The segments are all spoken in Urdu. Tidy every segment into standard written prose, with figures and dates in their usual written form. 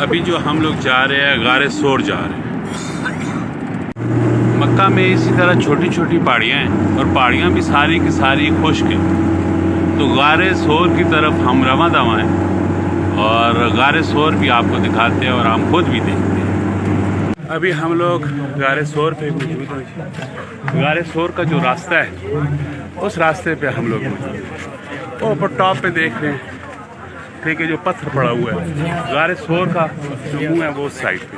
ابھی جو ہم لوگ جا رہے ہیں غار ثور جا رہے ہیں۔ مکہ میں اسی طرح چھوٹی چھوٹی پہاڑیاں ہیں اور پہاڑیاں بھی ساری کی ساری خشک ہیں، تو غار ثور کی طرف ہم رواں دواں ہیں اور غار ثور بھی آپ کو دکھاتے ہیں اور ہم خود بھی دیکھتے ہیں۔ ابھی ہم لوگ غار ثور پہ موجود ہیں۔ غار ثور کا جو راستہ ہے اس راستے پہ ہم لوگ موجود ہیں۔ وہ اوپر ٹاپ پہ دیکھ رہے ہیں، ٹھیک ہے، جو پتھر پڑا ہوا ہے غار ثور کا جو منہ ہے وہ اس سائڈ پہ،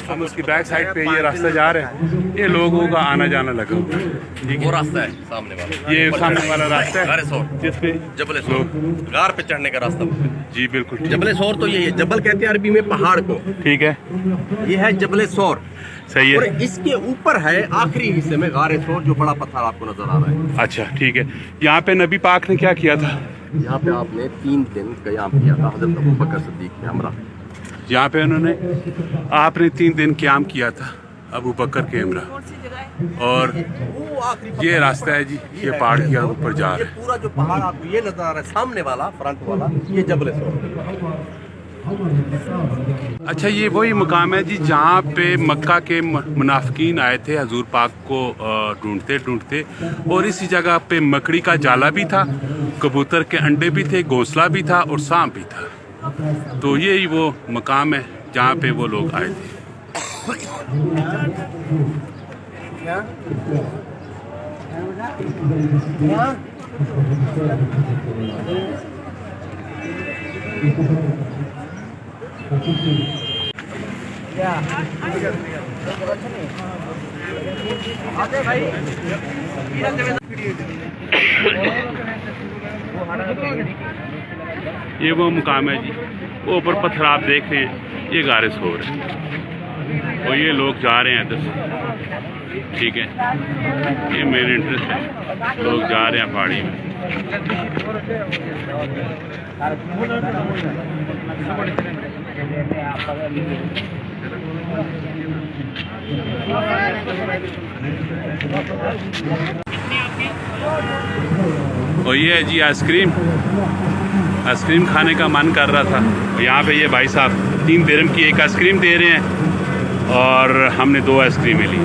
ہم اس کی بیک سائڈ پہ یہ راستہ جا رہے ہیں۔ یہ لوگوں کا آنا جانا لگا ہوا ہے، وہ راستہ ہے سامنے والا، یہ سامنے والا راستہ ہے غار ثور، جس پہ جبل ثور، غار پہ چڑھنے کا راستہ۔ جی بالکل جبل ثور تو یہی ہے، جبل کہتے ہیں عربی میں پہاڑ کو، ٹھیک ہے، یہ ہے جبل ثور، صحیح اور ہے، اس کے اوپر ہے آخری حصے میں غار ثور، جو بڑا پتھر آپ کو نظر آ رہا ہے۔ اچھا ٹھیک ہے۔ یہاں پہ نبی پاک نے کیا کیا تھا؟ یہاں پہ آپ نے 3 دن قیام کیا تھا حضرت ابوبکر صدیق کے ہمراہ۔ یہاں پہ آپ نے 3 دن قیام کیا تھا ابو بکر کے ہمراہ، اور یہ راستہ ہے جی، یہ پہاڑ کے اوپر جا رہا یہ پورا جو پہاڑ آپ کو یہ نظر آ رہا ہے سامنے والا، فرنٹ والا، یہ جبل ثور ہے۔ اچھا، یہ وہی مقام ہے جی جہاں پہ مکہ کے منافقین آئے تھے حضور پاک کو ڈھونڈتے ڈھونڈتے، اور اسی جگہ پہ مکڑی کا جالا بھی تھا، کبوتر کے انڈے بھی تھے، گھونسلہ بھی تھا اور سانپ بھی تھا، تو یہی وہ مقام ہے جہاں پہ وہ لوگ آئے تھے۔ یہ وہ مقام ہے جی، وہ اوپر پتھر آپ دیکھ رہے ہیں، یہ غار ثور ہے، اور یہ لوگ جا رہے ہیں ادھر سے، ٹھیک ہے، یہ مین انٹرسٹ ہے، لوگ جا رہے ہیں پہاڑی میں۔ اور یہ ہے جی آئس کریم کھانے کا من کر رہا تھا، یہاں پہ یہ بھائی صاحب 3 درہم کی ایک آئس کریم دے رہے ہیں اور ہم نے 2 آئس کریمیں لی۔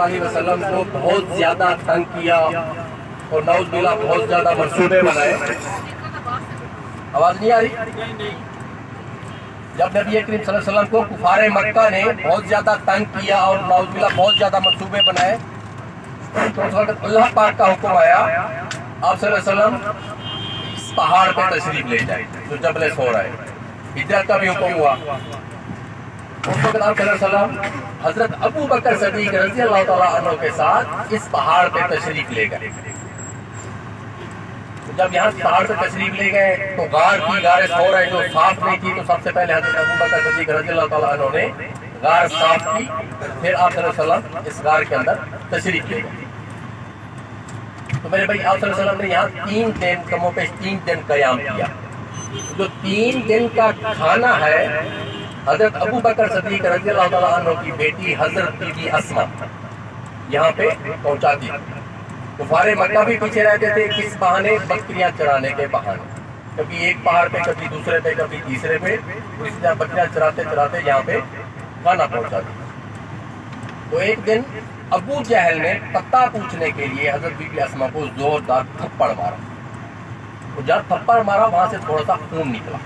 علیہ وسلم کو بہت زیادہ تنگ کیا اور نعوذ باللہ بہت زیادہ منصوبے بنائے۔ آواز نہیں آ رہی؟ جب نبی کریم صلی اللہ علیہ وسلم کو کفار مکہ نے بہت زیادہ تنگ کیا اور نعوذ باللہ بہت زیادہ منصوبے بنائے، تو اس وقت اللہ پاک کا حکم آیا آپ صلی اللہ علیہ وسلم اس پہاڑ پہ تشریف لے جائے جو جبل ثور ہے۔ ہجرت کا بھی حکم ہوا، اس وقت آپ صلی اللہ علیہ وسلم حضرت ابو بکر صدیق رضی اللہ تعالیٰ عنہ کے ساتھ اس پہاڑ پہ تشریف لے گئے۔ جب یہاں پہاڑ پہ تشریف لے گئے تو غار ثور ہے جو صاف نہیں تھی، تو سب سے پہلے حضرت ابو بکر صدیق رضی اللہ تعالیٰ عنہ نے غار صاف کی، پھر آپ صلی اللہ علیہ وسلم اس غار کے اندر تشریف لے گئے۔ تو میرے بھائی آپ صلی اللہ علیہ وسلم نے یہاں 3 دن کموں پہ 3 دن قیام کیا۔ جو 3 دن کا کھانا ہے حضرت ابو بکر صدیق رضی اللہ تعالیٰ عنہ کی بیٹی حضرت بی بی اسما یہاں پہ پہنچاتی تھی۔ کفار مکہ بھی پیچھے رہتے تھے، کس بہانے؟ بکریاں چرانے کے بہانے، کبھی ایک پہاڑ پہ، کبھی دوسرے پہ، کبھی تیسرے پہ، اس طرح بکریاں چراتے چراتے یہاں پہ کھانا پہنچاتی۔ تو ایک دن ابو جہل نے پتہ پوچھنے کے لیے حضرت بی بی اسما کو زوردار تھپڑ مارا، تو جب تھپڑ مارا وہاں سے تھوڑا سا خون نکلا۔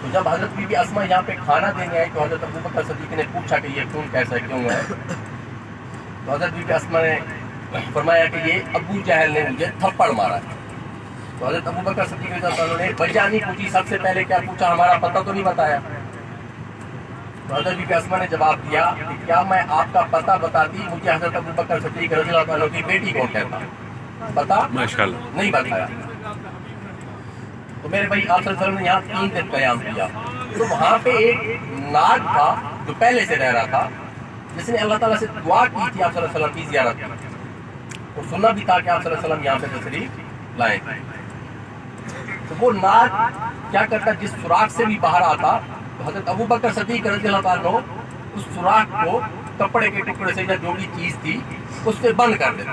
تو جب حضرت بی بی اسما یہاں پہ کھانا دینے آئی تو حضرت ابو بکر صدیق نے پوچھا کہ یہ خون کیسا کیوں ہے؟ تو حضرت بی بی اسما نے فرمایا کہ یہ ابو جہل نے مجھے تھپڑ مارا ہے۔ تو حضرت ابو بکر صدیق رضی اللہ عنہ نے وجہ نہیں پوچھی، سب سے پہلے کیا پوچھا؟ ہمارا پتہ تو نہیں بتایا۔ تو حضرت بی بی اسما نے جواب دیا کہ کیا میں آپ کا پتہ بتاتی مجھے حضرت ابو بکر صدیق رضی اللہ عنہ کی بیٹی کون کہتا؟ پتہ ماشاءاللہ نہیں بتایا۔ تو میرے بھائی آپ صلی اللہ علیہ وسلم نے یہاں 3 دن قیام کیا، تو وہاں پہ ایک ناگ تھا جو پہلے سے رہ رہا تھا، جس نے اللہ تعالیٰ سے دعا کی تھی آپ صلی اللہ علیہ وسلم کی زیارت کی، اور سننا بھی تھا کہ آپ صلی اللہ علیہ وسلم یہاں پہ تشریف لائیں۔ تو وہ ناگ کیا کرتا، جس سوراخ سے بھی باہر آتا تو حضرت ابو بکر صدیق رضی اللہ عنہ اس سوراخ کو کپڑے کے ٹکڑے سے یا جو بھی چیز تھی اس سے بند کر دیتا۔